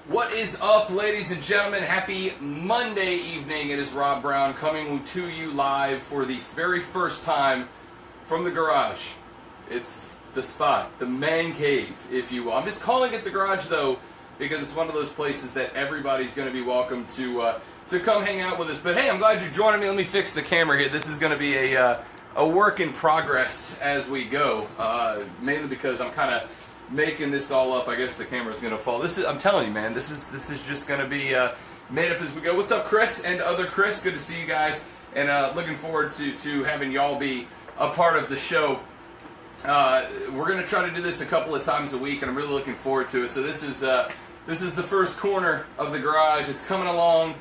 What is up, ladies and gentlemen? Happy Monday evening. It is Rob Brown coming to you live for the very first time from the garage. It's the spot, the man cave, if you will. I'm just calling it the garage, though, because it's one of those places that everybody's going to be welcome to come hang out with us. But hey, I'm glad you're joining me. Let me fix the camera here. This is going to be a work in progress as we go, mainly because I'm kind of making this all up. I guess the camera's gonna fall. I'm telling you, man, this is just gonna be made up as we go. What's up, Chris and other Chris? Good to see you guys, and looking forward to having y'all be a part of the show. We're gonna try to do this a couple of times a week, and I'm really looking forward to it. So this is the first corner of the garage. It's coming along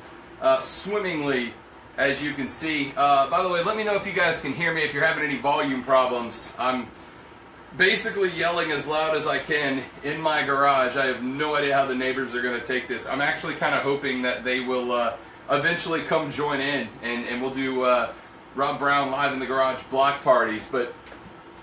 swimmingly, as you can see. By the way, let me know if you guys can hear me. If you're having any volume problems, I'm basically yelling as loud as I can in my garage. I have no idea how the neighbors are going to take this. I'm actually kind of hoping that they will eventually come join in, and we'll do Rob Brown live in the garage block parties. But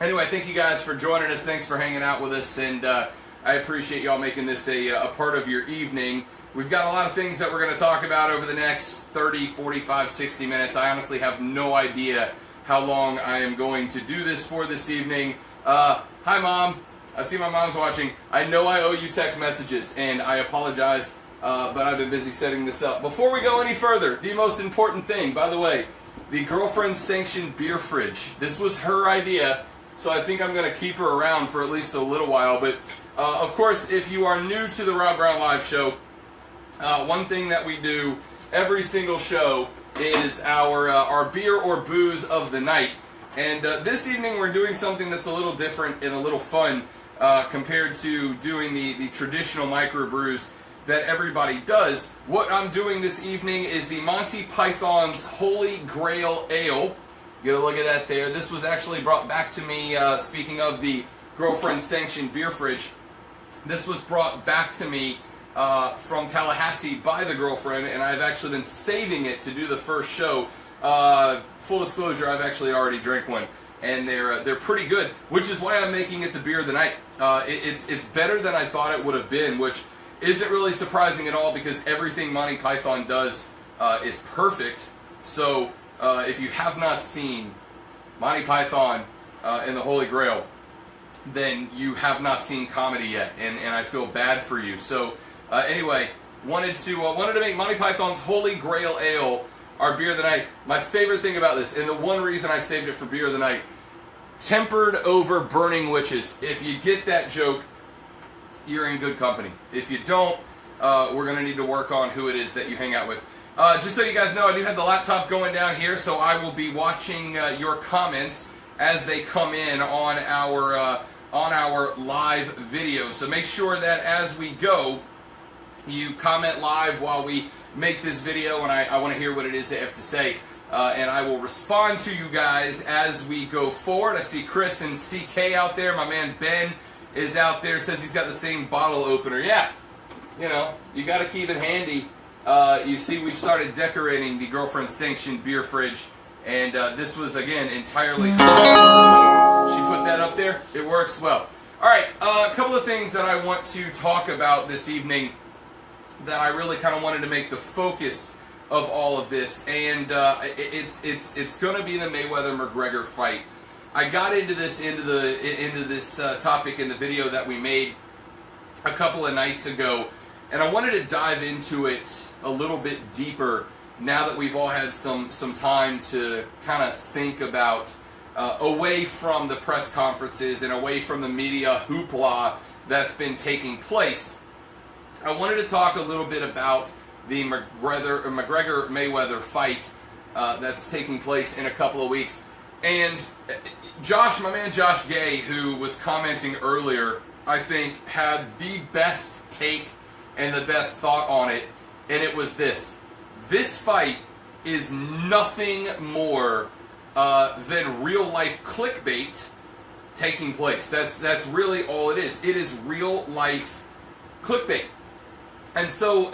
anyway, thank you guys for joining us. Thanks for hanging out with us, and I appreciate y'all making this a part of your evening. We've got a lot of things that we're going to talk about over the next 30, 45, 60 minutes. I honestly have no idea how long I am going to do this for this evening. Hi, Mom. I see my mom's watching. I know I owe you text messages, and I apologize, but I've been busy setting this up. Before we go any further, the most important thing, by the way, the girlfriend-sanctioned beer fridge. This was her idea, so I think I'm going to keep her around for at least a little while. But, of course, if you are new to the Rob Brown Live Show, one thing that we do every single show is our beer or booze of the night. And this evening we're doing something that's a little different and a little fun compared to doing the traditional microbrews that everybody does. What I'm doing this evening is the Monty Python's Holy Grail Ale. Get a look at that there. This was actually brought back to me, speaking of the girlfriend-sanctioned beer fridge. This was brought back to me from Tallahassee by the girlfriend, and I've actually been saving it to do the first show. Full disclosure, I've actually already drank one, and they're pretty good, which is why I'm making it the beer of the night. It's better than I thought it would have been, which isn't really surprising at all because everything Monty Python does is perfect. So if you have not seen Monty Python and the Holy Grail, then you have not seen comedy yet, and I feel bad for you. So anyway, wanted to make Monty Python's Holy Grail Ale our beer of the night. My favorite thing about this, and the one reason I saved it for beer of the night, tempered over burning witches. If you get that joke, you're in good company. If you don't, we're going to need to work on who it is that you hang out with. Just so you guys know, I do have the laptop going down here, so I will be watching your comments as they come in on our live video. So make sure that as we go, you comment live while we make this video, and I want to hear what it is they have to say, and I will respond to you guys as we go forward. I see Chris and CK out there. My man Ben is out there, says he's got the same bottle opener. Yeah, you know, you got to keep it handy. You see, we've started decorating the girlfriend-sanctioned beer fridge, and this was, again, entirely... She put that up there. It works well. All right, a couple of things that I want to talk about this evening that I really kind of wanted to make the focus of all of this, and it's going to be the Mayweather-McGregor fight. I got into this topic in the video that we made a couple of nights ago, and I wanted to dive into it a little bit deeper now that we've all had some time to kind of think about away from the press conferences and away from the media hoopla that's been taking place. I wanted to talk a little bit about the McGregor-Mayweather fight that's taking place in a couple of weeks. And Josh, my man Josh Gay, who was commenting earlier, I think had the best take and the best thought on it, and it was this. This fight is nothing more than real-life clickbait taking place. That's really all it is. It is real-life clickbait. And so,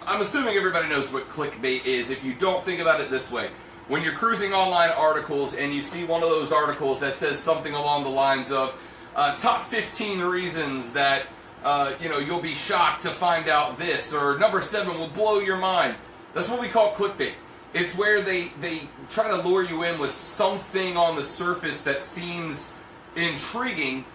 I'm assuming everybody knows what clickbait is. If you don't, think about it this way. When you're cruising online articles and you see one of those articles that says something along the lines of top 15 reasons that you'll be shocked to find out this, or number 7 will blow your mind. That's what we call clickbait. It's where they try to lure you in with something on the surface that seems intriguing,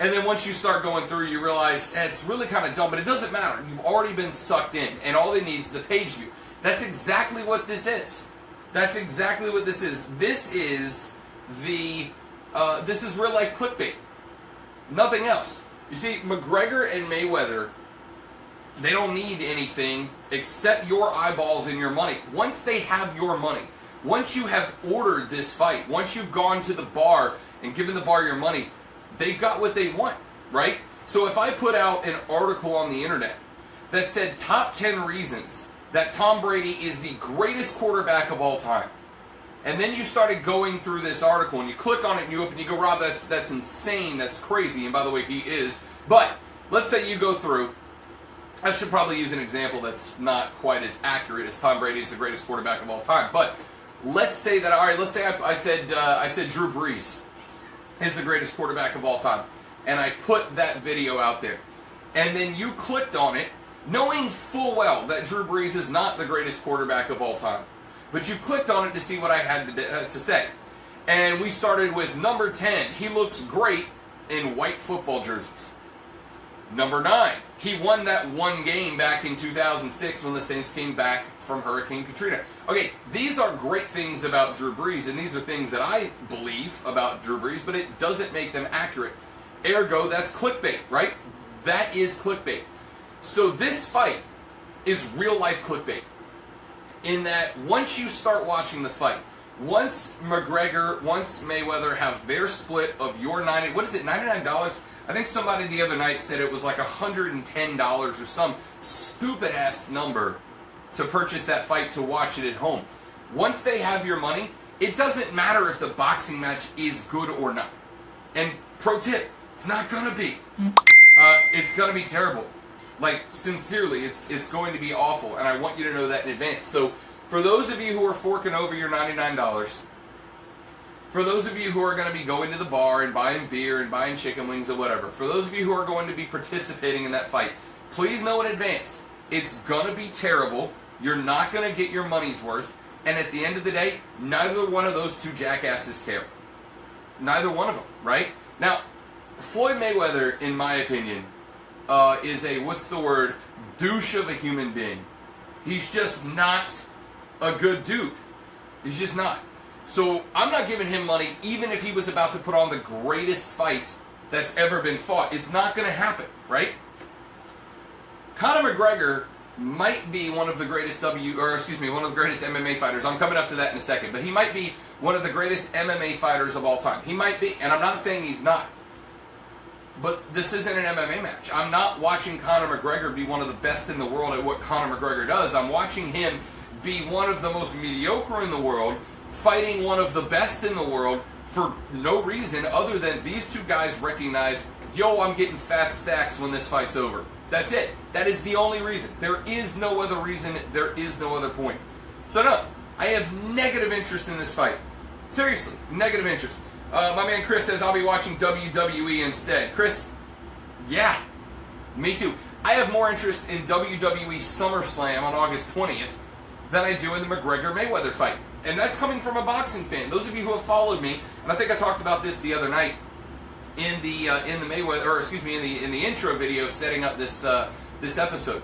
and then once you start going through, you realize it's really kind of dumb, but it doesn't matter. You've already been sucked in, and all they need is the page view. That's exactly what this is. That's exactly what this is. This is this is real life clickbait. Nothing else. You see, McGregor and Mayweather, they don't need anything except your eyeballs and your money. Once they have your money, once you have ordered this fight, once you've gone to the bar and given the bar your money, they've got what they want, right? So if I put out an article on the internet that said top 10 reasons that Tom Brady is the greatest quarterback of all time, and then you started going through this article and you click on it and you open, you go, Rob, that's insane, that's crazy, and by the way, he is. But let's say you go through, I should probably use an example that's not quite as accurate as Tom Brady is the greatest quarterback of all time, but let's say that, all right, let's say I said Drew Brees is the greatest quarterback of all time, and I put that video out there, and then you clicked on it, knowing full well that Drew Brees is not the greatest quarterback of all time, but you clicked on it to see what I had to say, and we started with number 10, he looks great in white football jerseys. Number 9, he won that one game back in 2006 when the Saints came back from Hurricane Katrina. Okay, these are great things about Drew Brees, and these are things that I believe about Drew Brees, but it doesn't make them accurate. Ergo, that's clickbait, right? That is clickbait. So this fight is real life clickbait. In that once you start watching the fight, once McGregor, once Mayweather have their split of your $99? I think somebody the other night said it was like $110 or some stupid ass number to purchase that fight to watch it at home. Once they have your money, it doesn't matter if the boxing match is good or not. And pro tip, it's not gonna be. It's gonna be terrible. Like, sincerely, it's going to be awful, and I want you to know that in advance. So, for those of you who are forking over your $99, for those of you who are going to be going to the bar and buying beer and buying chicken wings or whatever, for those of you who are going to be participating in that fight, please know in advance, it's going to be terrible, you're not going to get your money's worth, and at the end of the day, neither one of those two jackasses care. Neither one of them, right? Now, Floyd Mayweather, in my opinion, is a, what's the word, douche of a human being. He's just not a good dude. He's just not. So I'm not giving him money even if he was about to put on the greatest fight that's ever been fought. It's not going to happen, right? Conor McGregor might be one of the greatest one of the greatest MMA fighters. I'm coming up to that in a second, but he might be one of the greatest MMA fighters of all time. He might be, and I'm not saying he's not. But this isn't an MMA match. I'm not watching Conor McGregor be one of the best in the world at what Conor McGregor does. I'm watching him be one of the most mediocre in the world, fighting one of the best in the world for no reason other than these two guys recognize, yo, I'm getting fat stacks when this fight's over. That's it. That is the only reason. There is no other reason. There is no other point. So no, I have negative interest in this fight. Seriously, negative interest. My man Chris says, I'll be watching WWE instead. Chris, yeah, me too. I have more interest in WWE SummerSlam on August 20th than I do in the McGregor-Mayweather fight. And that's coming from a boxing fan. Those of you who have followed me, and I think I talked about this the other night in the Mayweather, or excuse me, in the intro video setting up this this episode.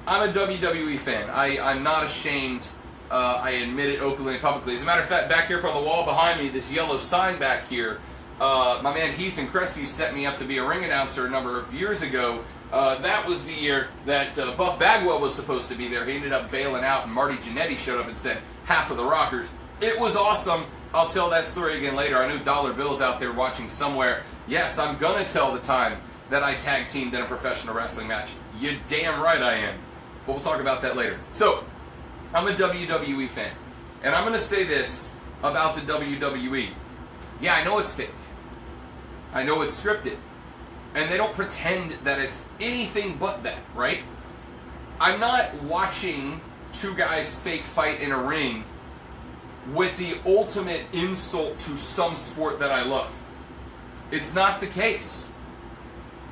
I'm a WWE fan. I'm not ashamed. I admit it openly and publicly. As a matter of fact, back here on the wall behind me, this yellow sign back here, my man Heath in Crestview set me up to be a ring announcer a number of years ago. That was the year that Buff Bagwell was supposed to be there. He ended up bailing out, and Marty Jannetty showed up instead. Half of the Rockers. It was awesome. I'll tell that story again later. I know Dollar Bill's out there watching somewhere. Yes, I'm going to tell the time that I tag teamed in a professional wrestling match. You damn right I am. But we'll talk about that later. So, I'm a WWE fan. And I'm going to say this about the WWE. Yeah, I know it's fake. I know it's scripted. And they don't pretend that it's anything but that, right? I'm not watching two guys fake fight in a ring with the ultimate insult to some sport that I love. It's not the case.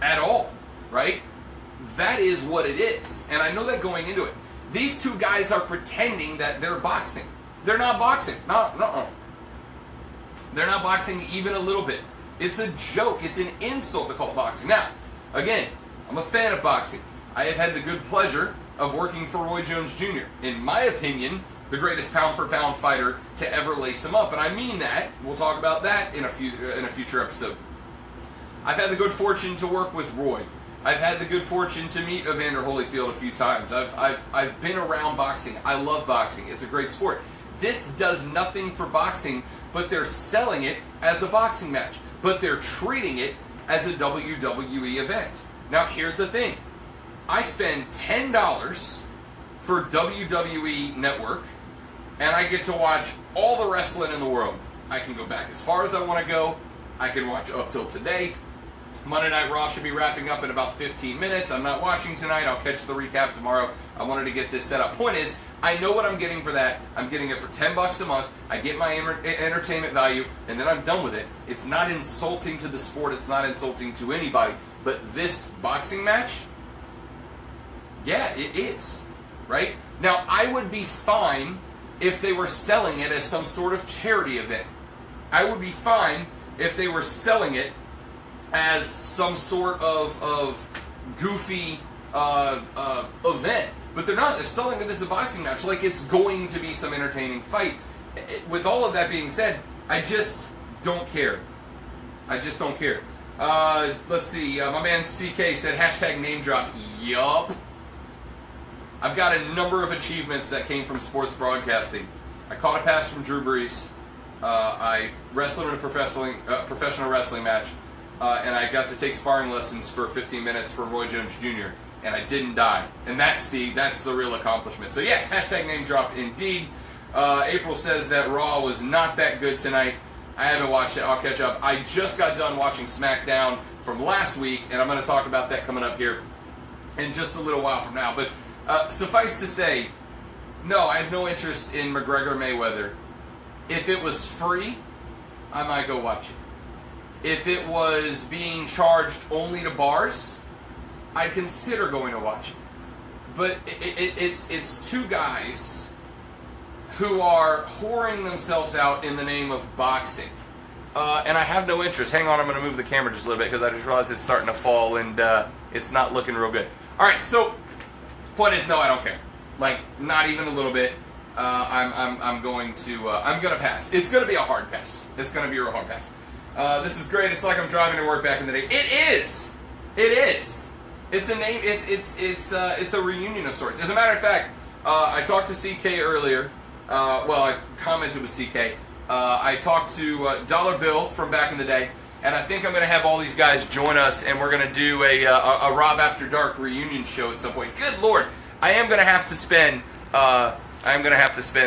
At all. right? That is what it is. And I know that going into it. These two guys are pretending that they're boxing. They're not boxing. No. They're not boxing even a little bit. It's a joke. It's an insult to call it boxing. Now, again, I'm a fan of boxing. I have had the good pleasure of working for Roy Jones Jr. In my opinion, the greatest pound-for-pound fighter to ever lace him up. And I mean that. We'll talk about that in a future episode. I've had the good fortune to work with Roy. I've had the good fortune to meet Evander Holyfield a few times. I've been around boxing. I love boxing. It's a great sport. This does nothing for boxing, but they're selling it as a boxing match. But they're treating it as a WWE event. Now, here's the thing. I spend $10 for WWE Network, and I get to watch all the wrestling in the world. I can go back as far as I want to go. I can watch up till today. Monday Night Raw should be wrapping up in about 15 minutes. I'm not watching tonight. I'll catch the recap tomorrow. I wanted to get this set up. Point is, I know what I'm getting for that. I'm getting it for $10 a month. I get my entertainment value, and then I'm done with it. It's not insulting to the sport. It's not insulting to anybody. But this boxing match, yeah, it is. Right? Now, I would be fine if they were selling it as some sort of charity event. I would be fine if they were selling it as some sort of goofy event. But they're not. They're selling it as a boxing match, like it's going to be some entertaining fight. With all of that being said, I just don't care. I just don't care. Let's see. My man CK said, hashtag name drop. Yup. I've got a number of achievements that came from sports broadcasting. I caught a pass from Drew Brees. I wrestled in a professional wrestling match. And I got to take sparring lessons for 15 minutes from Roy Jones Jr. And I didn't die. And that's the real accomplishment. So yes, hashtag name drop indeed. April says that Raw was not that good tonight. I haven't watched it. I'll catch up. I just got done watching SmackDown from last week, and I'm going to talk about that coming up here in just a little while from now. But suffice to say, no, I have no interest in McGregor Mayweather. If it was free, I might go watch it. If it was being charged only to bars, I'd consider going to watch it. But it's two guys who are whoring themselves out in the name of boxing. And I have no interest. Hang on, I'm going to move the camera just a little bit because I just realized it's starting to fall and it's not looking real good. All right, so point is, no, I don't care. Like, not even a little bit. I'm going to pass. It's going to be a hard pass. It's going to be a real hard pass. This is great. It's like I'm driving to work back in the day. It is. It is. It's a name. It's a reunion of sorts. As a matter of fact, I talked to CK earlier. I commented with CK. I talked to Dollar Bill from back in the day, and I think I'm going to have all these guys join us, and we're going to do a Rob After Dark reunion show at some point. Good Lord, I am going to have to spend.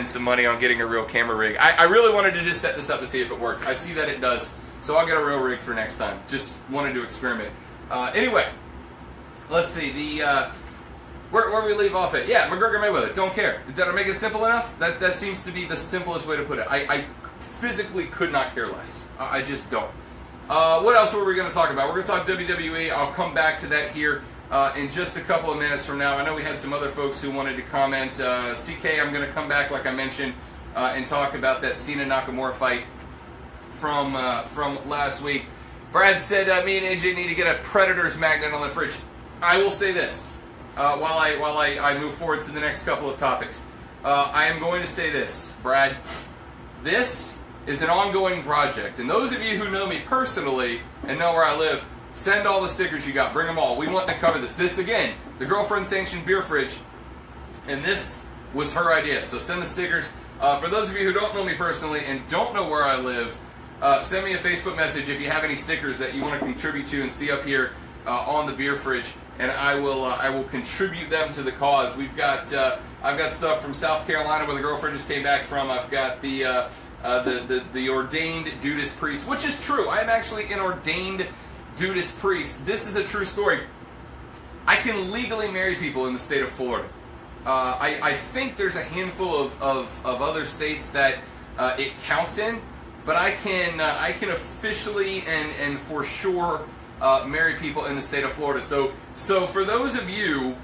Some money on getting a real camera rig. I really wanted to just set this up to see if it worked. I see that it does. So I'll get a real rig for next time. Just wanted to experiment. Anyway, let's see. Where we leave off at? Yeah, McGregor Mayweather. Don't care. Did I make it simple enough? That seems to be the simplest way to put it. I physically could not care less. I just don't. What else were we going to talk about? We're going to talk WWE. I'll come back to that here in just a couple of minutes from now. I know we had some other folks who wanted to comment. CK, I'm going to come back, like I mentioned, and talk about that Cena-Nakamura fight from last week. Brad said me and AJ need to get a Predators magnet on the fridge. I will say this while I move forward to the next couple of topics. I am going to say this, Brad. This is an ongoing project, and those of you who know me personally and know where I live, send all the stickers you got. Bring them all. We want to cover this. This again, the girlfriend-sanctioned beer fridge, and this was her idea. So send the stickers. For those of you who don't know me personally and don't know where I live, send me a Facebook message if you have any stickers that you want to contribute to and see up here on the beer fridge, and I will contribute them to the cause. I've got stuff from South Carolina where the girlfriend just came back from. I've got the ordained Dudas priest, which is true. I am actually an ordained Dudas priest. This is a true story. I can legally marry people in the state of Florida. I think there's a handful of other states that it counts in. But I can officially and for sure marry people in the state of Florida. So for those of you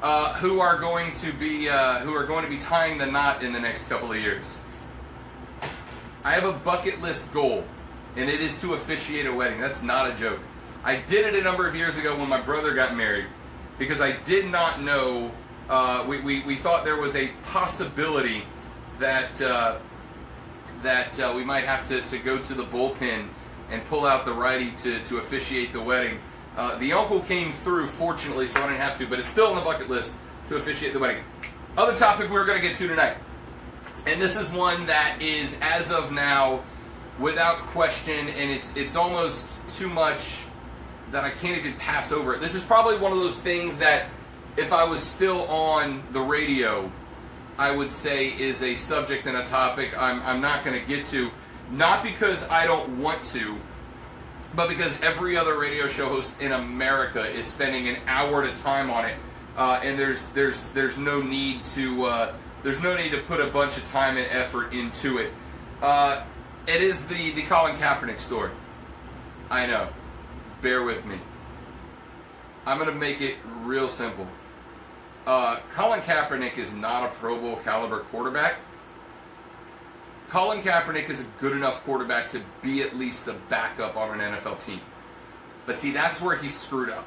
who are going to be tying the knot in the next couple of years, I have a bucket list goal, and it is to officiate a wedding. That's not a joke. I did it a number of years ago when my brother got married, because I did not know. We thought there was a possibility that we might have to go to the bullpen and pull out the righty to officiate the wedding. The uncle came through, fortunately, so I didn't have to, but it's still on the bucket list to officiate the wedding. Other topic we're going to get to tonight, and this is one that is, as of now, without question, and it's almost too much that I can't even pass over it. This is probably one of those things that, if I was still on the radio, I would say is a subject and a topic I'm not going to get to. Not because I don't want to, but because every other radio show host in America is spending an hour at a time on it, and there's no need to put a bunch of time and effort into it. It is the Colin Kaepernick story. I know. Bear with me. I'm going to make it real simple. Colin Kaepernick is not a Pro Bowl caliber quarterback. Colin Kaepernick is a good enough quarterback to be at least a backup on an NFL team. But see, that's where he screwed up.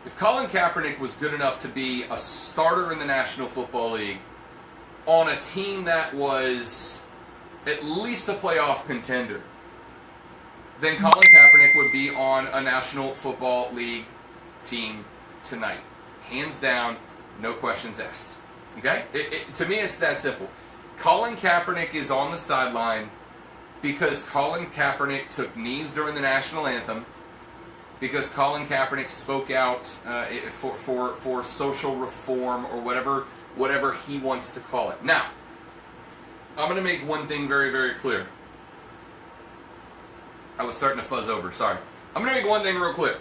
If Colin Kaepernick was good enough to be a starter in the National Football League on a team that was at least a playoff contender, then Colin Kaepernick would be on a National Football League team tonight. Hands down, no questions asked. Okay? To me, it's that simple. Colin Kaepernick is on the sideline because Colin Kaepernick took knees during the national anthem, because Colin Kaepernick spoke out for social reform, or whatever he wants to call it. Now, I'm going to make one thing very, very clear. I was starting to fuzz over, sorry. I'm going to make one thing real clear.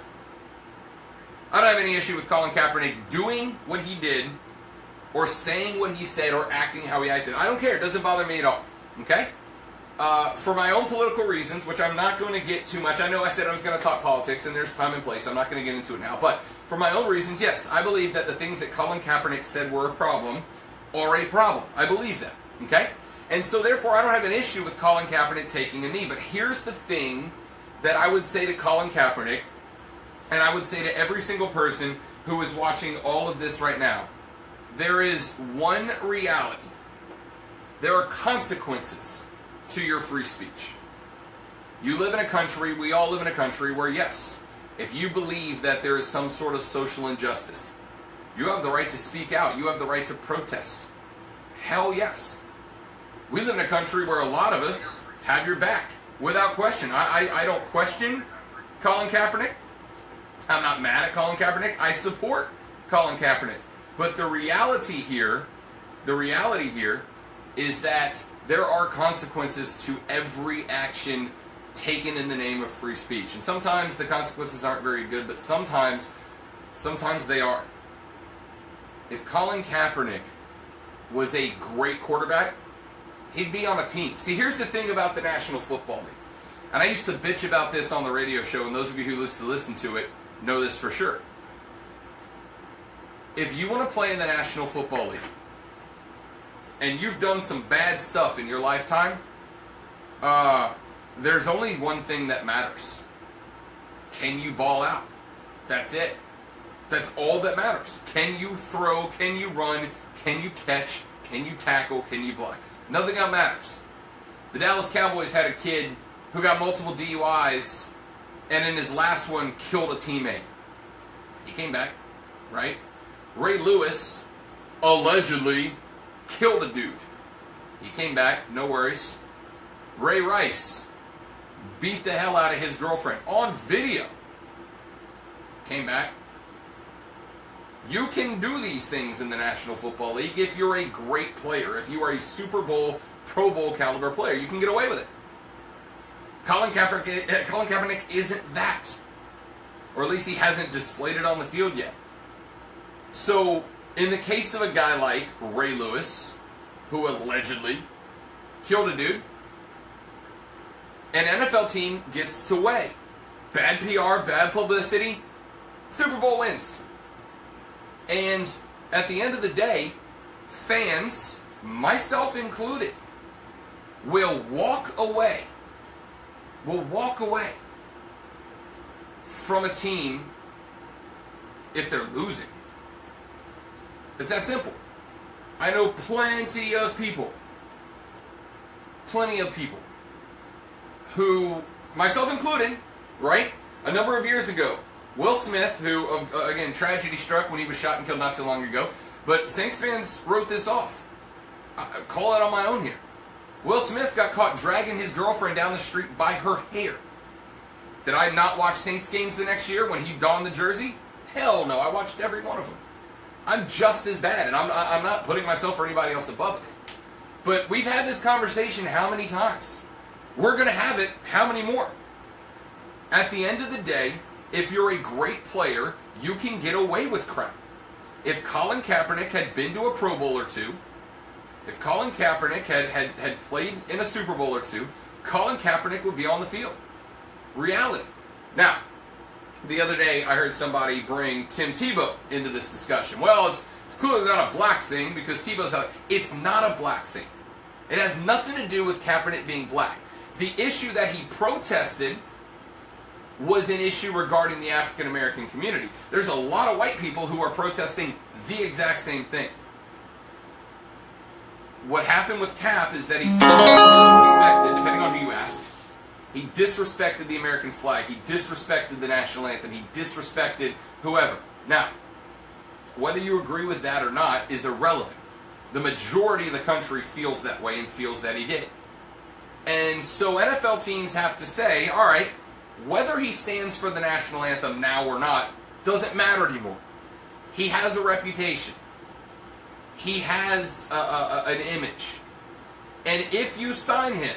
I don't have any issue with Colin Kaepernick doing what he did, or saying what he said, or acting how he acted. I don't care. It doesn't bother me at all. Okay? For my own political reasons, which I'm not going to get too much. I know I said I was going to talk politics, and there's time and place. I'm not going to get into it now. But for my own reasons, yes, I believe that the things that Colin Kaepernick said were a problem are a problem. I believe that. Okay? And so, therefore, I don't have an issue with Colin Kaepernick taking a knee. But here's the thing that I would say to Colin Kaepernick, and I would say to every single person who is watching all of this right now. There is one reality. There are consequences to your free speech. You live in a country, we all live in a country where, yes, if you believe that there is some sort of social injustice, you have the right to speak out. You have the right to protest. Hell yes. We live in a country where a lot of us have your back, without question. I don't question Colin Kaepernick. I'm not mad at Colin Kaepernick. I support Colin Kaepernick. But the reality here is that there are consequences to every action taken in the name of free speech. And sometimes the consequences aren't very good, but sometimes they are. If Colin Kaepernick was a great quarterback, he'd be on a team. See, here's the thing about the National Football League. And I used to bitch about this on the radio show, and those of you who listen to it know this for sure. If you want to play in the National Football League, and you've done some bad stuff in your lifetime, there's only one thing that matters. Can you ball out? That's it. That's all that matters. Can you throw? Can you run? Can you catch? Can you tackle? Can you block? Nothing else matters. The Dallas Cowboys had a kid who got multiple DUIs, and in his last one killed a teammate. He came back, right? Ray Lewis allegedly killed a dude. He came back, no worries. Ray Rice beat the hell out of his girlfriend on video. Came back. You can do these things in the National Football League if you're a great player. If you are a Super Bowl, Pro Bowl caliber player, you can get away with it. Colin Kaepernick isn't that. Or at least he hasn't displayed it on the field yet. So, in the case of a guy like Ray Lewis, who allegedly killed a dude, an NFL team gets to weigh bad PR, bad publicity, Super Bowl wins. And at the end of the day, fans, myself included, will walk away from a team if they're losing. It's that simple. I know plenty of people who, myself included, right? A number of years ago, Will Smith, who, again, tragedy struck when he was shot and killed not too long ago, but Saints fans wrote this off. I call it on my own here. Will Smith got caught dragging his girlfriend down the street by her hair. Did I not watch Saints games the next year when he donned the jersey? Hell no, I watched every one of them. I'm just as bad, and I'm not putting myself or anybody else above it. But we've had this conversation how many times? We're going to have it how many more? At the end of the day, if you're a great player, you can get away with crap. If Colin Kaepernick had been to a Pro Bowl or two, if Colin Kaepernick had played in a Super Bowl or two, Colin Kaepernick would be on the field. Reality. Now, the other day I heard somebody bring Tim Tebow into this discussion. Well, it's clearly not a black thing because Tebow's out. It's not a black thing. It has nothing to do with Kaepernick being black. The issue that he protested was an issue regarding the African American community. There's a lot of white people who are protesting the exact same thing. What happened with Kaep is that he disrespected, depending on who you ask, he disrespected the American flag, he disrespected the national anthem, he disrespected whoever. Now, whether you agree with that or not is irrelevant. The majority of the country feels that way and feels that he did. And so NFL teams have to say, all right, whether he stands for the national anthem now or not doesn't matter anymore. He has a reputation. He has an image. And if you sign him,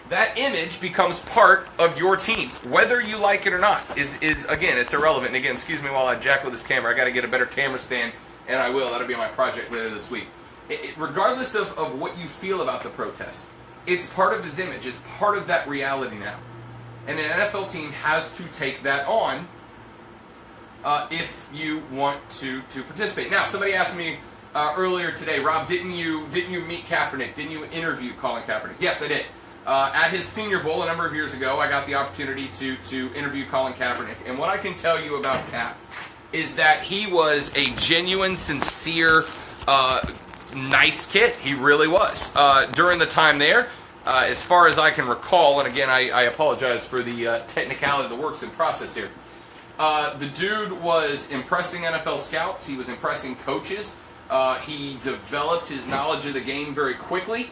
that image becomes part of your team, whether you like it or not. Is again, it's irrelevant. And again, excuse me while I jack with this camera. I got to get a better camera stand, and I will. That'll be my project later this week. Regardless of what you feel about the protest, it's part of his image. It's part of that reality now. And an NFL team has to take that on if you want to participate. Now, somebody asked me earlier today, Rob, didn't you meet Kaepernick? Didn't you interview Colin Kaepernick? Yes, I did. At his Senior Bowl a number of years ago, I got the opportunity to interview Colin Kaepernick. And what I can tell you about Kaep is that he was a genuine, sincere, nice kid. He really was. During the time there, as far as I can recall, and again, I apologize for the technicality of the works in process here, the dude was impressing NFL scouts. He was impressing coaches. He developed his knowledge of the game very quickly.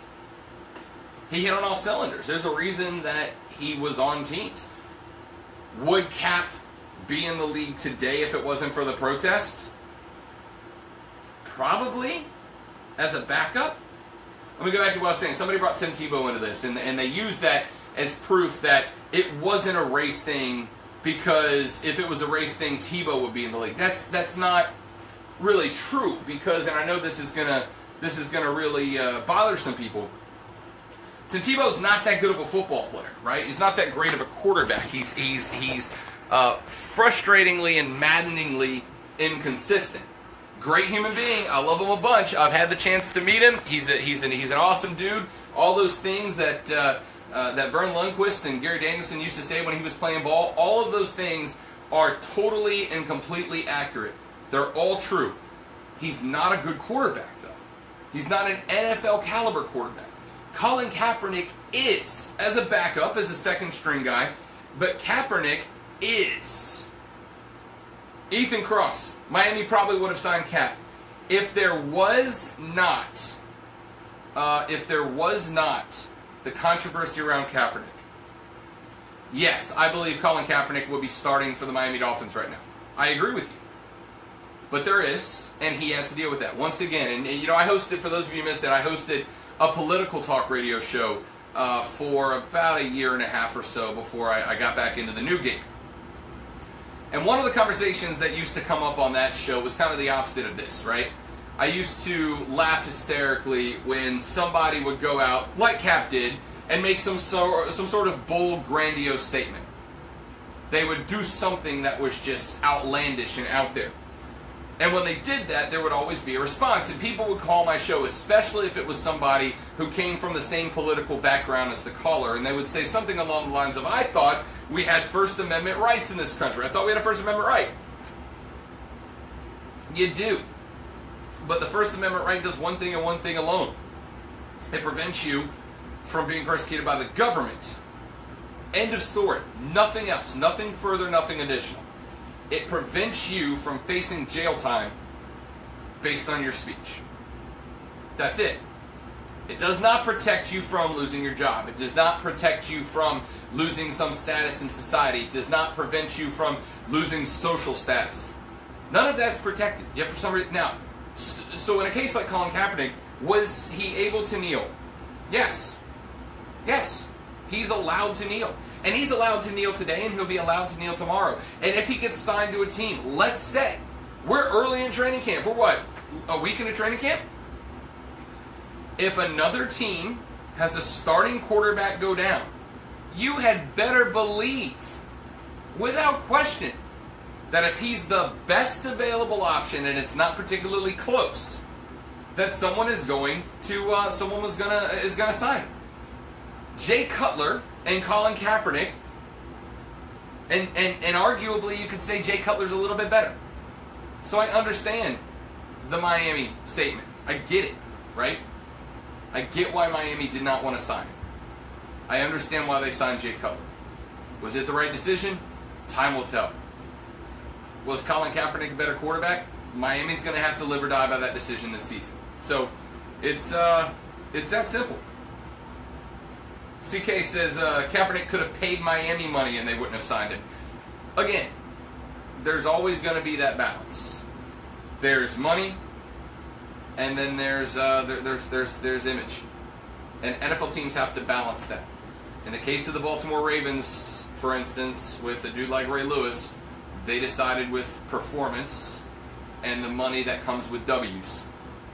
He hit on all cylinders. There's a reason that he was on teams. Would Kaep be in the league today if it wasn't for the protests? Probably. As a backup? Let me go back to what I was saying. Somebody brought Tim Tebow into this, and they used that as proof that it wasn't a race thing, because if it was a race thing, Tebow would be in the league. That's not really true, because, and I know this is gonna really bother some people. Tim Tebow's not that good of a football player, right? He's not that great of a quarterback. He's frustratingly and maddeningly inconsistent. Great human being. I love him a bunch. I've had the chance to meet him. He's an awesome dude. All those things that Vern Lundquist and Gary Danielson used to say when he was playing ball, all of those things are totally and completely accurate. They're all true. He's not a good quarterback, though. He's not an NFL caliber quarterback. Colin Kaepernick is, as a backup, as a second string guy, but Kaepernick is. Ethan Cross. Miami probably would have signed Kaep. If there was not the controversy around Kaepernick, yes, I believe Colin Kaepernick would be starting for the Miami Dolphins right now. I agree with you. But there is, and he has to deal with that. Once again, and I hosted, for those of you who missed it, I hosted a political talk radio show for about a year and a half or so before I got back into the new game. And one of the conversations that used to come up on that show was kind of the opposite of this, right? I used to laugh hysterically when somebody would go out, like Kaep did, and make some sort of bold, grandiose statement. They would do something that was just outlandish and out there. And when they did that, there would always be a response. And people would call my show, especially if it was somebody who came from the same political background as the caller, and they would say something along the lines of, I thought we had First Amendment rights in this country. I thought we had a First Amendment right. You do. But the First Amendment right does one thing and one thing alone. It prevents you from being persecuted by the government. End of story. Nothing else. Nothing further, nothing additional. It prevents you from facing jail time based on your speech. That's it. It does not protect you from losing your job. It does not protect you from losing some status in society. It does not prevent you from losing social status. None of that's protected. Yet for some reason, now, so in a case like Colin Kaepernick, was he able to kneel? Yes. Yes. He's allowed to kneel. And he's allowed to kneel today, and he'll be allowed to kneel tomorrow. And if he gets signed to a team, let's say, we're early in training camp. We're what? A week into training camp? If another team has a starting quarterback go down, you had better believe, without question, that if he's the best available option and it's not particularly close, that someone is going to is gonna sign him. Jay Cutler and Colin Kaepernick, and arguably you could say Jay Cutler's a little bit better. So I understand the Miami statement. I get it, right? I get why Miami did not want to sign him. I understand why they signed Jay Cutler. Was it the right decision? Time will tell. Was Colin Kaepernick a better quarterback? Miami's going to have to live or die by that decision this season. So it's that simple. CK says Kaepernick could have paid Miami money and they wouldn't have signed him. Again, there's always going to be that balance. There's money, and then there's image, and NFL teams have to balance that. In the case of the Baltimore Ravens, for instance, with a dude like Ray Lewis, they decided with performance and the money that comes with W's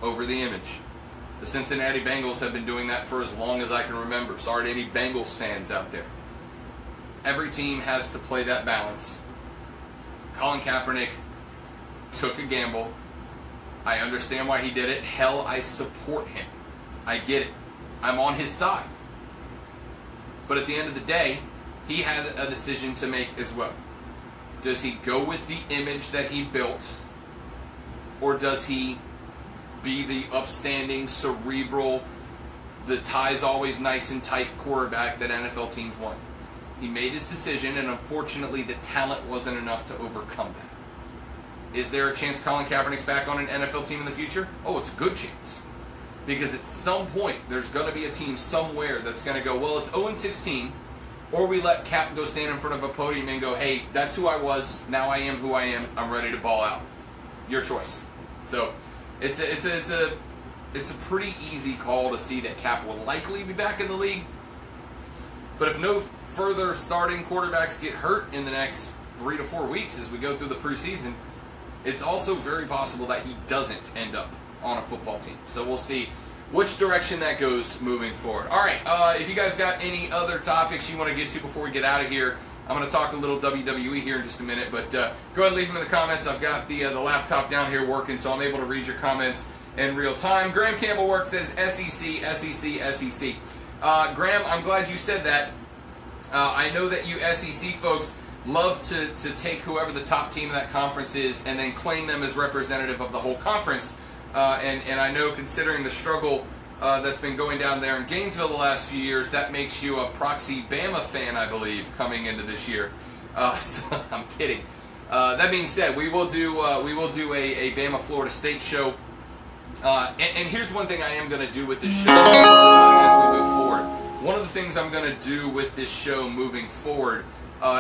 over the image. The Cincinnati Bengals have been doing that for as long as I can remember. Sorry to any Bengals fans out there. Every team has to play that balance. Colin Kaepernick took a gamble. I understand why he did it. Hell, I support him. I get it. I'm on his side. But at the end of the day, he has a decision to make as well. Does he go with the image that he built, or does he be the upstanding, cerebral, the tie's always nice and tight quarterback that NFL teams want? He made his decision, and unfortunately the talent wasn't enough to overcome that. Is there a chance Colin Kaepernick's back on an NFL team in the future? Oh, it's a good chance. Because at some point, there's going to be a team somewhere that's going to go, well, it's 0-16, or we let Cap go stand in front of a podium and go, hey, that's who I was, now I am who I am, I'm ready to ball out. Your choice. So, it's a pretty easy call to see that Cap will likely be back in the league. But if no further starting quarterbacks get hurt in the next 3 to 4 weeks as we go through the preseason, it's also very possible that he doesn't end up on a football team. So we'll see which direction that goes moving forward. All right, if you guys got any other topics you want to get to before we get out of here, I'm going to talk a little WWE here in just a minute, but go ahead and leave them in the comments. I've got the laptop down here working, so I'm able to read your comments in real time. Graham Campbell Work says SEC, SEC, SEC. Graham, I'm glad you said that. I know that you SEC folks love to take whoever the top team of that conference is and then claim them as representative of the whole conference. And I know, considering the struggle that's been going down there in Gainesville the last few years, that makes you a proxy Bama fan, I believe, coming into this year. So I'm kidding. That being said, we will do a Bama Florida State show. And here's one thing I am going to do with this show as we move forward. One of the things I'm going to do with this show moving forward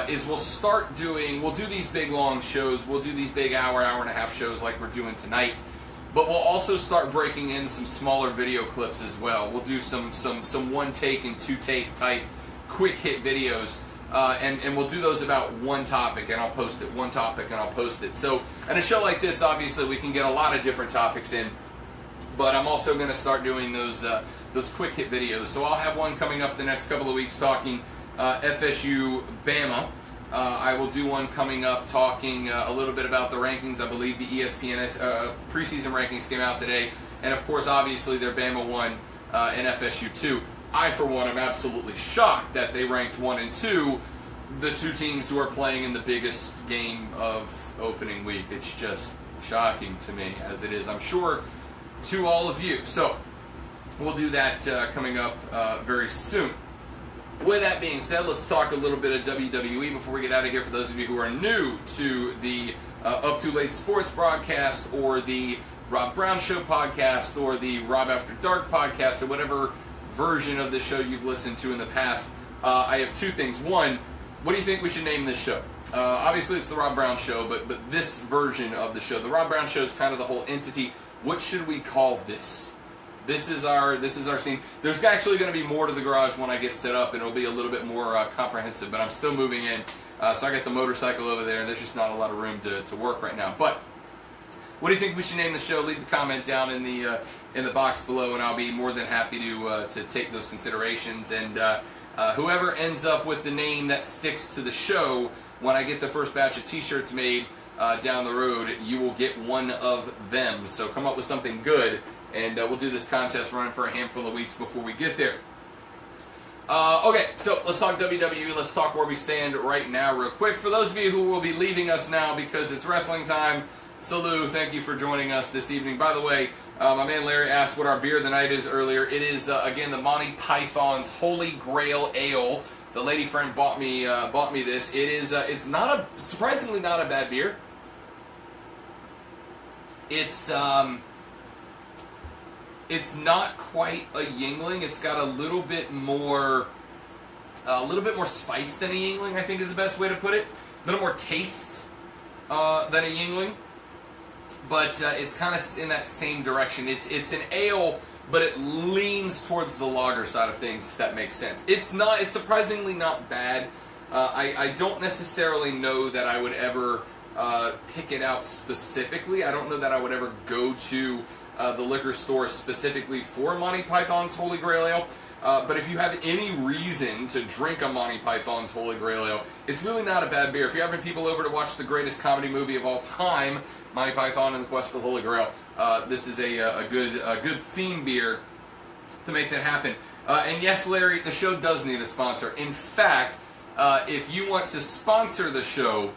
is we'll do these big long shows. We'll do these big hour and a half shows like we're doing tonight. But we'll also start breaking in some smaller video clips as well. We'll do some one take and two take type quick hit videos. And we'll do those about one topic, and I'll post it. One topic, and I'll post it. So, in a show like this, obviously, we can get a lot of different topics in. But I'm also going to start doing those quick hit videos. So I'll have one coming up the next couple of weeks talking FSU Bama. I will do one coming up talking a little bit about the rankings. I believe the ESPN preseason rankings came out today. And, of course, obviously, they're Bama 1 and FSU 2. I, for one, am absolutely shocked that they ranked 1 and 2, the two teams who are playing in the biggest game of opening week. It's just shocking to me, as it is, I'm sure, to all of you. So, we'll do that coming up very soon. With that being said, let's talk a little bit of WWE before we get out of here. For those of you who are new to the Up Too Late Sports broadcast, or the Rob Brown Show podcast, or the Rob After Dark podcast, or whatever version of the show you've listened to in the past, I have two things. One, what do you think we should name this show? Obviously, it's the Rob Brown Show, but this version of the show, the Rob Brown Show, is kind of the whole entity. What should we call this? This is our scene. There's actually going to be more to the garage when I get set up, and it'll be a little bit more comprehensive, but I'm still moving in. So I got the motorcycle over there, and there's just not a lot of room to work right now. But what do you think we should name the show? Leave the comment down in the box below, and I'll be more than happy to take those considerations. And whoever ends up with the name that sticks to the show, when I get the first batch of T-shirts made down the road, you will get one of them. So come up with something good. And we'll do this contest running for a handful of weeks before we get there. Okay, so let's talk WWE. Let's talk where we stand right now real quick. For those of you who will be leaving us now because it's wrestling time, Salu, thank you for joining us this evening. By the way, my man Larry asked what our beer of the night is earlier. It is, again, the Monty Python's Holy Grail Ale. The lady friend bought me this. It is, it's surprisingly not a bad beer. It's not quite a Yingling. It's got a little bit more spice than a Yingling, I think is the best way to put it. A little more taste than a Yingling, but it's kind of in that same direction. It's an ale, but it leans towards the lager side of things, if that makes sense. It's surprisingly not bad. I don't necessarily know that I would ever pick it out specifically. I don't know that I would ever go to the liquor store specifically for Monty Python's Holy Grail Ale. But if you have any reason to drink a Monty Python's Holy Grail Ale, it's really not a bad beer. If you're having people over to watch the greatest comedy movie of all time, Monty Python and the Quest for the Holy Grail, this is a good theme beer to make that happen. And yes, Larry, the show does need a sponsor. In fact, if you want to sponsor the show,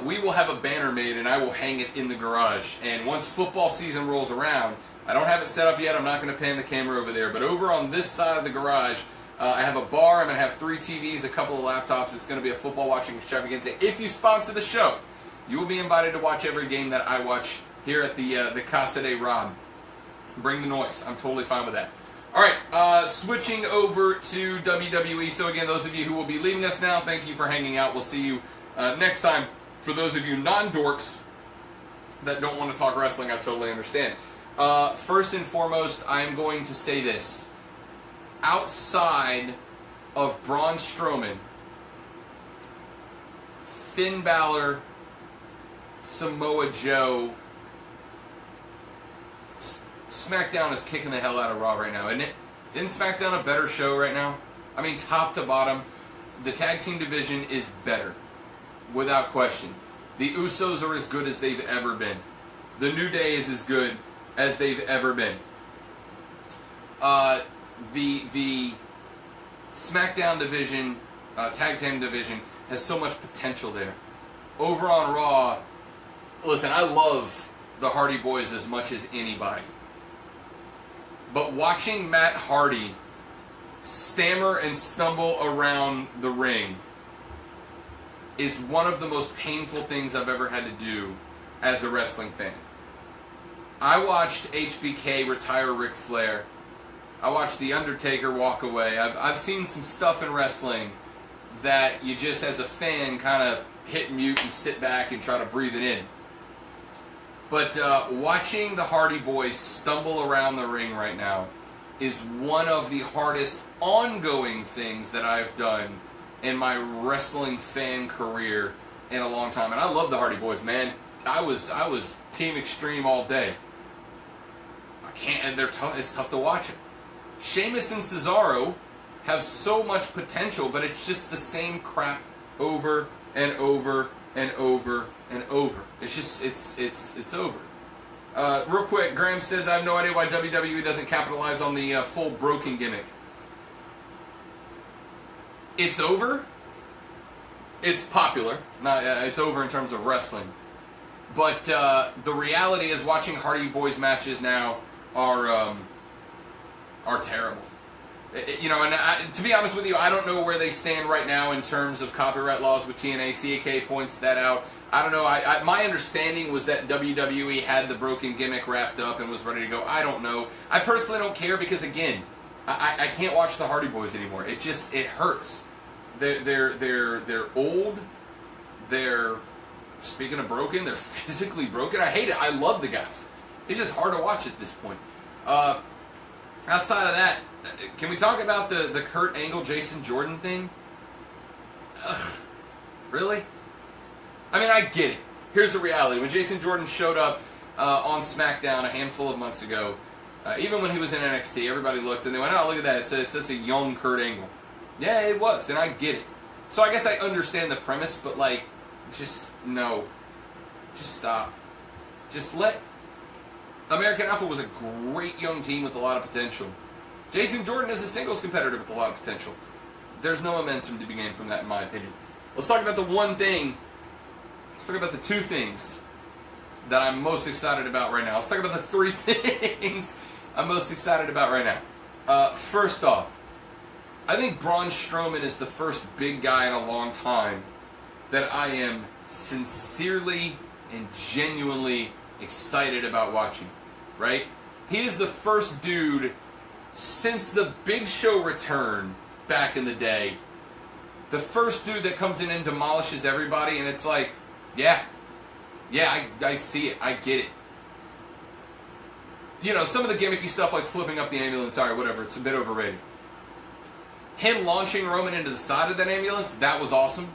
we will have a banner made, and I will hang it in the garage. And once football season rolls around, I don't have it set up yet. I'm not going to pan the camera over there. But over on this side of the garage, I have a bar. I'm going to have 3 TVs, a couple of laptops. It's going to be a football watching extravaganza. If you sponsor the show, you will be invited to watch every game that I watch here at the Casa de Rob. Bring the noise. I'm totally fine with that. All right, switching over to WWE. So again, those of you who will be leaving us now, thank you for hanging out. We'll see you next time. For those of you non-dorks that don't want to talk wrestling, I totally understand. First and foremost, I'm going to say this. Outside of Braun Strowman, Finn Balor, Samoa Joe, SmackDown is kicking the hell out of Raw right now, isn't it? Isn't SmackDown a better show right now? I mean, top to bottom, the tag team division is better. Without question. The Usos are as good as they've ever been. The New Day is as good as they've ever been. The SmackDown division, tag team division, has so much potential there. Over on Raw, listen, I love the Hardy Boys as much as anybody. But watching Matt Hardy stammer and stumble around the ring is one of the most painful things I've ever had to do as a wrestling fan. I watched HBK retire Ric Flair. I watched The Undertaker walk away. I've seen some stuff in wrestling that you just, as a fan, kind of hit mute and sit back and try to breathe it in. But watching the Hardy Boys stumble around the ring right now is one of the hardest ongoing things that I've done in my wrestling fan career in a long time. And I love the Hardy Boys, man. I was Team Extreme all day. And they're tough. It's tough to watch them. Sheamus and Cesaro have so much potential, but it's just the same crap over and over and over and over. It's just, it's over. Real quick, Graham says, I have no idea why WWE doesn't capitalize on the full broken gimmick. It's over. It's popular. It's over in terms of wrestling. But the reality is watching Hardy Boys matches now are terrible. And to be honest with you, I don't know where they stand right now in terms of copyright laws with TNA. CAK points that out. I don't know. My understanding was that WWE had the broken gimmick wrapped up and was ready to go. I don't know. I personally don't care because, again, I can't watch the Hardy Boys anymore. It hurts. They're old. They're, speaking of broken, they're physically broken. I hate it. I love the guys. It's just hard to watch at this point. Outside of that, can we talk about the Kurt Angle, Jason Jordan thing? Ugh, really? I mean, I get it. Here's the reality. When Jason Jordan showed up on SmackDown a handful of months ago, even when he was in NXT, everybody looked and they went, oh, look at that. It's a young Kurt Angle. Yeah, it was, and I get it. So I guess I understand the premise, but, just no. Just stop. Just let... American Alpha was a great young team with a lot of potential. Jason Jordan is a singles competitor with a lot of potential. There's no momentum to be gained from that, in my opinion. Let's talk about the one thing. Let's talk about the two things that I'm most excited about right now. Let's talk about the three things I'm most excited about right now. First off, I think Braun Strowman is the first big guy in a long time that I am sincerely and genuinely excited about watching, right? He is the first dude since the Big Show return back in the day, the first dude that comes in and demolishes everybody, and it's like, yeah, I see it, I get it. Some of the gimmicky stuff like flipping up the ambulance, alright, whatever, it's a bit overrated. Him launching Roman into the side of that ambulance, that was awesome.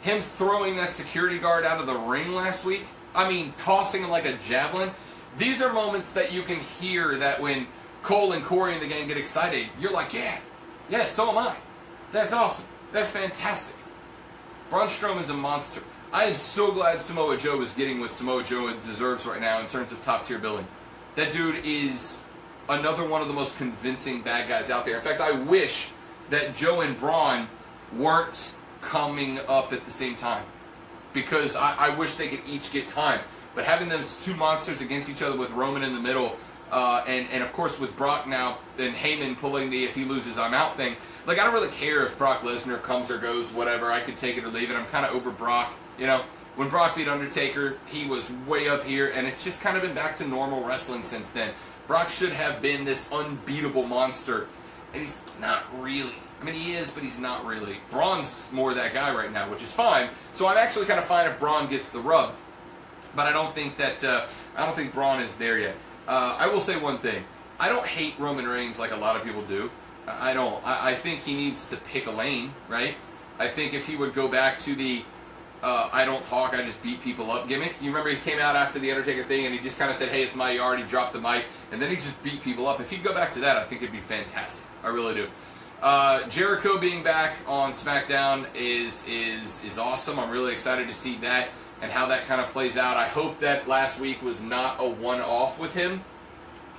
Him throwing that security guard out of the ring last week, tossing him like a javelin. These are moments that you can hear that when Cole and Corey in the game get excited, you're like, yeah, so am I. That's awesome. That's fantastic. Braun Strowman's a monster. I am so glad Samoa Joe is getting what Samoa Joe deserves right now in terms of top tier billing. That dude is another one of the most convincing bad guys out there. In fact, I wish that Joe and Braun weren't coming up at the same time, because I wish they could each get time. But having those two monsters against each other with Roman in the middle, and of course with Brock now and Heyman pulling the if he loses I'm out thing, I don't really care if Brock Lesnar comes or goes, whatever. I could take it or leave it. I'm kind of over Brock. When Brock beat Undertaker, he was way up here, and it's just kind of been back to normal wrestling since then. Brock should have been this unbeatable monster, and he's not really. He is, but he's not really. Braun's more that guy right now, which is fine. So I'm actually kind of fine if Braun gets the rub. But I don't think Braun is there yet. I will say one thing. I don't hate Roman Reigns like a lot of people do. I don't. I think he needs to pick a lane, right? I think if he would go back to the I don't talk, I just beat people up gimmick. You remember he came out after the Undertaker thing and he just kind of said, hey, it's my yard. He dropped the mic, and then he just beat people up. If he'd go back to that, I think it'd be fantastic. I really do. Jericho being back on SmackDown is awesome. I'm really excited to see that and how that kind of plays out. I hope that last week was not a one-off with him,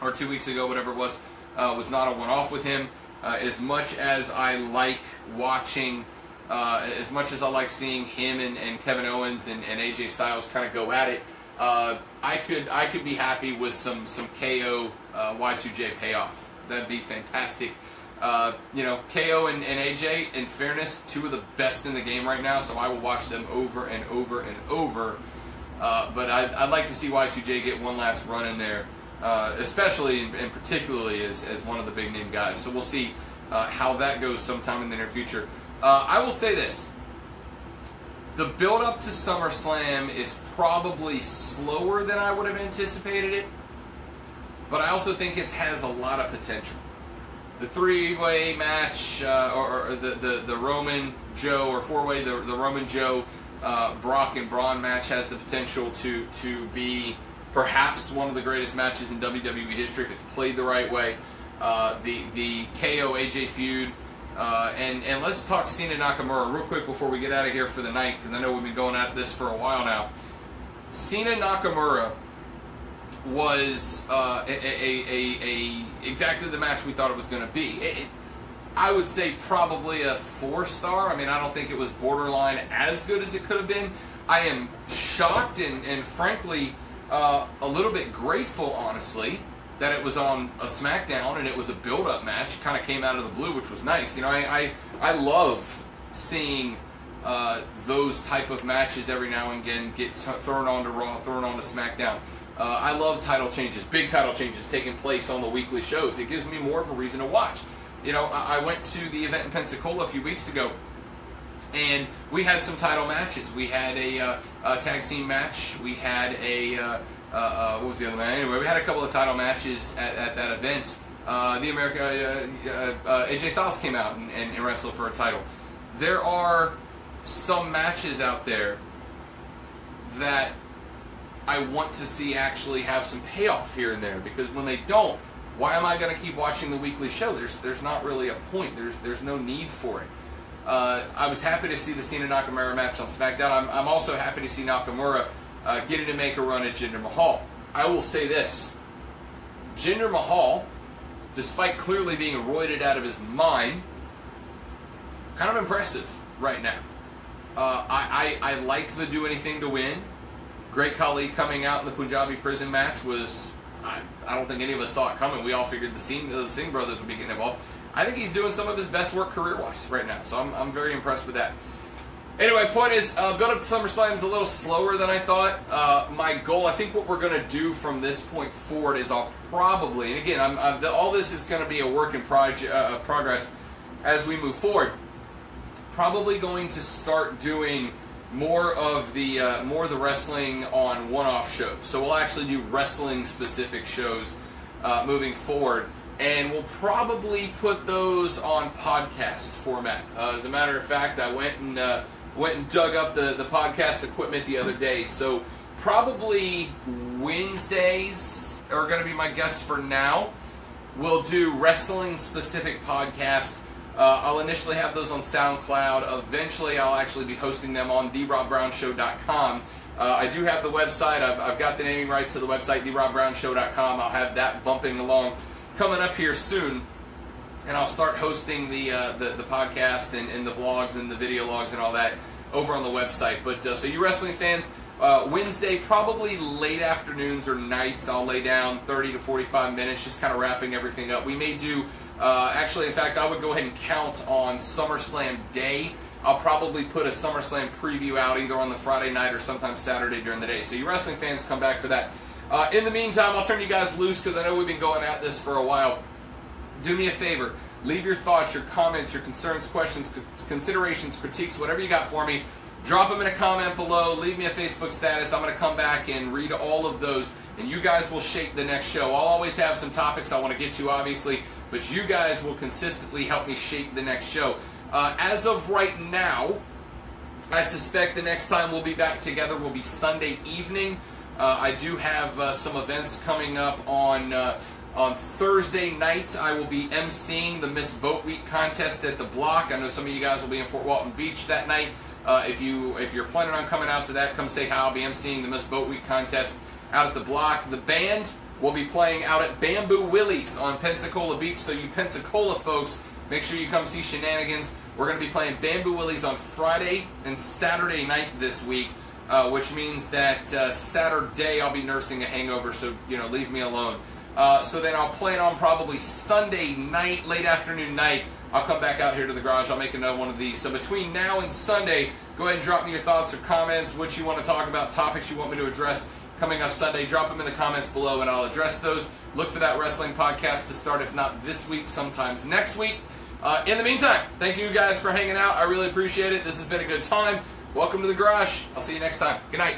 or 2 weeks ago, whatever it was not a one-off with him. As much as I like watching, as much as I like seeing him and Kevin Owens and AJ Styles kind of go at it, I could be happy with some KO Y2J payoff. That'd be fantastic. KO and AJ, in fairness, two of the best in the game right now, so I will watch them over and over and over. But I'd like to see Y2J get one last run in there, especially and particularly as one of the big name guys. So we'll see how that goes sometime in the near future. I will say this. The build up to SummerSlam is probably slower than I would have anticipated it, but I also think it has a lot of potential. The three-way match, or the Roman Joe, or four-way, the Roman Joe, Brock and Braun match has the potential to be perhaps one of the greatest matches in WWE history if it's played the right way. The KO AJ feud And let's talk Cena Nakamura real quick before we get out of here for the night, because I know we've been going at this for a while now. Cena Nakamura was exactly the match we thought it was going to be. I would say probably a 4-star. I mean, I don't think it was borderline as good as it could have been. I am shocked and frankly a little bit grateful, honestly, that it was on a SmackDown and it was a build-up match. Kind of came out of the blue, which was nice. You know, I love seeing those type of matches every now and again get thrown onto Raw, thrown onto SmackDown. I love title changes, big title changes taking place on the weekly shows. It gives me more of a reason to watch. You know, I went to the event in Pensacola a few weeks ago, and we had some title matches. We had a tag team match. We had what was the other match? Anyway, we had a couple of title matches at that event. AJ Styles came out and wrestled for a title. There are some matches out there that I want to see actually have some payoff here and there, because when they don't, why am I going to keep watching the weekly show? There's not really a point. There's no need for it. I was happy to see the Cena Nakamura match on SmackDown. I'm also happy to see Nakamura getting to make a run at Jinder Mahal. I will say this: Jinder Mahal, despite clearly being roided out of his mind, kind of impressive right now. I like the do anything to win. Great Khali coming out in the Punjabi prison match was, I don't think any of us saw it coming. We all figured the Singh brothers would be getting involved. I think he's doing some of his best work career-wise right now, so I'm very impressed with that. Anyway, point is, build up to SummerSlam is a little slower than I thought. My goal, I think what we're going to do from this point forward is I'll probably, and again, all this is going to be a work in progress as we move forward, probably going to start doing more of the wrestling on one-off shows. So we'll actually do wrestling-specific shows moving forward, and we'll probably put those on podcast format. As a matter of fact, I went and dug up the podcast equipment the other day. So probably Wednesdays are going to be my guess for now. We'll do wrestling-specific podcasts. I'll initially have those on SoundCloud. Eventually, I'll actually be hosting them on therobbrownshow.com. I do have the website. I've got the naming rights to the website, therobbrownshow.com. I'll have that bumping along coming up here soon, and I'll start hosting the podcast and the vlogs and the video logs and all that over on the website. But so you wrestling fans, Wednesday, probably late afternoons or nights, I'll lay down 30 to 45 minutes, just kind of wrapping everything up. We may do, actually, in fact, I would go ahead and count on SummerSlam Day. I'll probably put a SummerSlam preview out either on the Friday night or sometime Saturday during the day. So you wrestling fans, come back for that. In the meantime, I'll turn you guys loose because I know we've been going at this for a while. Do me a favor. Leave your thoughts, your comments, your concerns, questions, considerations, critiques, whatever you got for me. Drop them in a comment below. Leave me a Facebook status. I'm going to come back and read all of those, and you guys will shape the next show. I'll always have some topics I want to get to, obviously, but you guys will consistently help me shape the next show. As of right now, I suspect the next time we'll be back together will be Sunday evening. I do have some events coming up on Thursday night. I will be emceeing the Miss Boat Week contest at the Block. I know some of you guys will be in Fort Walton Beach that night. If you're planning on coming out to that, come say hi. I'll be emceeing the Miss Boat Week contest out at the Block. The band will be playing out at Bamboo Willie's on Pensacola Beach. So you Pensacola folks, make sure you come see Shenanigans. We're going to be playing Bamboo Willie's on Friday and Saturday night this week, which means that Saturday I'll be nursing a hangover, so leave me alone. So then I'll plan on probably Sunday night, late afternoon night, I'll come back out here to the garage. I'll make another one of these. So between now and Sunday, go ahead and drop me your thoughts or comments, what you want to talk about, topics you want me to address coming up Sunday. Drop them in the comments below, and I'll address those. Look for that wrestling podcast to start, if not this week, sometimes next week. In the meantime, thank you guys for hanging out. I really appreciate it. This has been a good time. Welcome to the garage. I'll see you next time. Good night.